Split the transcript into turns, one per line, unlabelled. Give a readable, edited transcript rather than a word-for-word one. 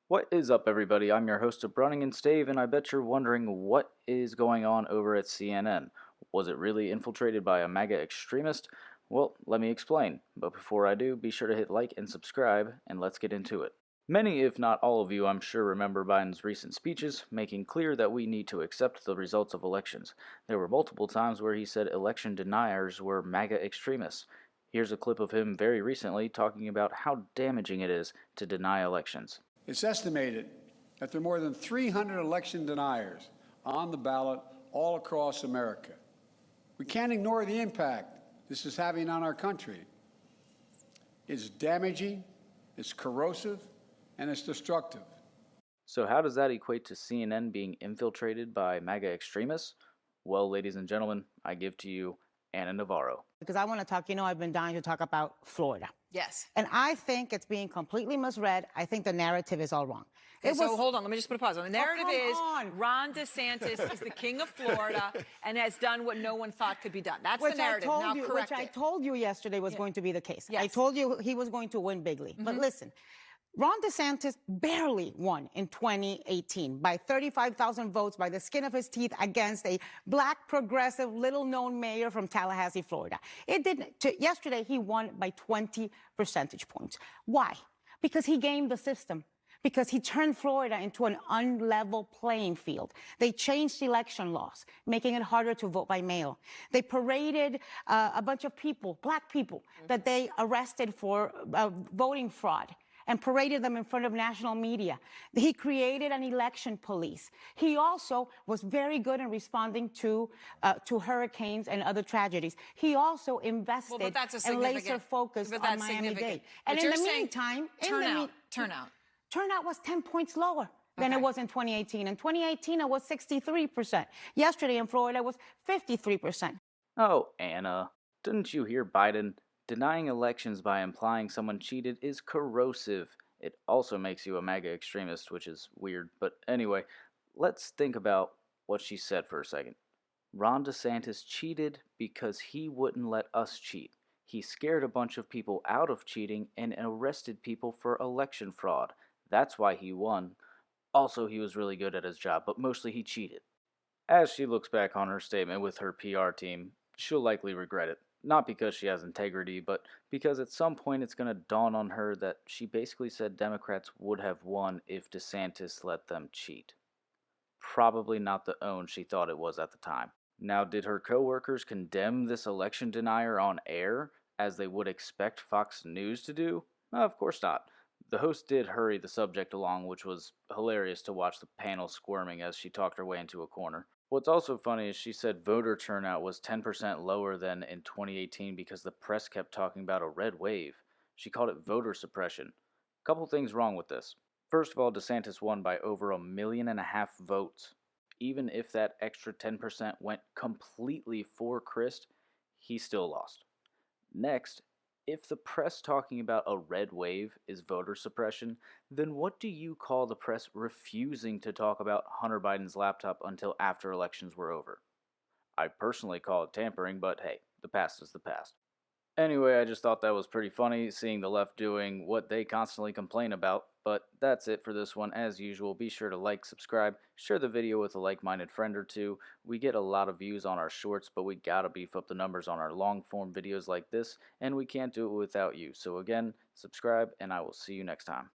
What is up, everybody? I'm your host of Browning and Stave, and I bet you're wondering what is going on over at CNN. Was it really infiltrated by a MAGA extremist? Well, let me explain. But before I do, be sure to hit like and subscribe, and let's get into it. Many, if not all of you, I'm sure remember Biden's recent speeches, making clear that we need to accept the results of elections. There were multiple times where he said election deniers were MAGA extremists. Here's a clip of him very recently talking about how damaging it is to deny elections.
It's estimated that there are more than 300 election deniers on the ballot all across America. We can't ignore the impact this is having on our country. It's damaging, it's corrosive, and it's destructive.
So how does that equate to CNN being infiltrated by MAGA extremists? Well, ladies and gentlemen, I give to you Anna Navarro.
Because I want to talk, I've been dying to talk about Florida.
Yes.
And I think it's being completely misread. I think the narrative is all wrong.
Okay, so hold on, let me just put a pause on. The narrative is
on.
Ron DeSantis is the king of Florida and has done what no one thought could be done. That's
Which
the narrative. Now correct
Which I
it.
told you yesterday was going to be the case.
Yes.
I told you he was going to win bigly. But listen, Ron DeSantis barely won in 2018 by 35,000 votes by the skin of his teeth against a black, progressive, little-known mayor from Tallahassee, Florida. Yesterday, he won by 20 percentage points. Why? Because he gamed the system. Because he turned Florida into an unlevel playing field. They changed election laws, making it harder to vote by mail. They paraded a bunch of people, black people, that they arrested for voting fraud, and paraded them in front of national media. He created an election police. He also was very good in responding to hurricanes and other tragedies. He also invested and laser focused on Miami-Dade. And in the meantime, turnout was 10 points lower than it was in 2018. In 2018, it was 63%. Yesterday in Florida, it was 53%.
Oh, Anna, didn't you hear Biden? Denying elections by implying someone cheated is corrosive. It also makes you a MAGA extremist, which is weird. But anyway, let's think about what she said for a second. Ron DeSantis cheated because he wouldn't let us cheat. He scared a bunch of people out of cheating and arrested people for election fraud. That's why he won. Also, he was really good at his job, but mostly he cheated. As she looks back on her statement with her PR team, she'll likely regret it. Not because she has integrity, but because at some point it's going to dawn on her that she basically said Democrats would have won if DeSantis let them cheat. Probably not the own she thought it was at the time. Now, did her co-workers condemn this election denier on air, as they would expect Fox News to do? Of course not. The host did hurry the subject along, which was hilarious to watch the panel squirming as she talked her way into a corner. What's also funny is she said voter turnout was 10% lower than in 2018 because the press kept talking about a red wave. She called it voter suppression. Couple things wrong with this. First of all, DeSantis won by over 1.5 million votes. Even if that extra 10% went completely for Christ, he still lost. Next, if the press talking about a red wave is voter suppression, then what do you call the press refusing to talk about Hunter Biden's laptop until after elections were over? I personally call it tampering, but hey, the past is the past. Anyway, I just thought that was pretty funny, seeing the left doing what they constantly complain about. But that's it for this one. As usual, be sure to like, subscribe, share the video with a like-minded friend or two. We get a lot of views on our shorts, but we gotta beef up the numbers on our long-form videos like this, and we can't do it without you. So again, subscribe, and I will see you next time.